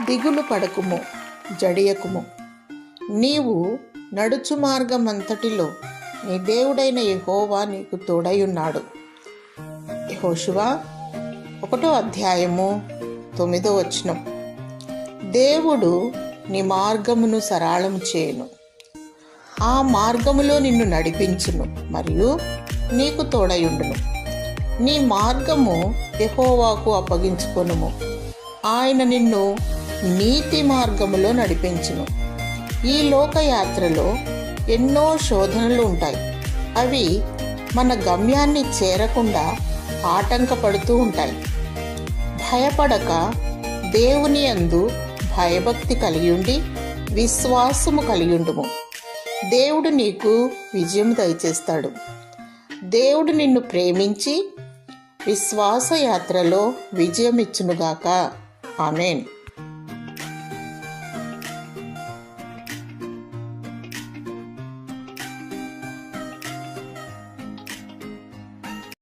దిగులు పడకుము, జడియకుము. నీవు నడుచు మార్గమంతటిలో నీ దేవుడైన యెహోవా నీకు తోడయున్నాడు. యెహోషువ 1వ అధ్యాయము 9వ వచనం. దేవుడు నీ మార్గమును సరళము చేయును, ఆ మార్గములో నిన్ను నడిపించును మరియు నీకు తోడయుండును. నీ మార్గము యెహోవాకు అప్పగించుకొనుము, ఆయన నిన్ను నీతి మార్గములో నడిపించును. ఈ లోకయాత్రలో ఎన్నో శోధనలు ఉంటాయి. అవి మన గమ్యాన్ని చేరకుండా ఆటంకపడుతూ ఉంటాయి. భయపడక దేవుని యందు భయభక్తి కలిగియుండి విశ్వాసము కలిగియుండుము. దేవుడు నీకు విజయం దయచేస్తాడు. దేవుడు నిన్ను ప్రేమించి విశ్వాస యాత్రలో విజయం ఇచ్చునుగాక. ఆమేన్.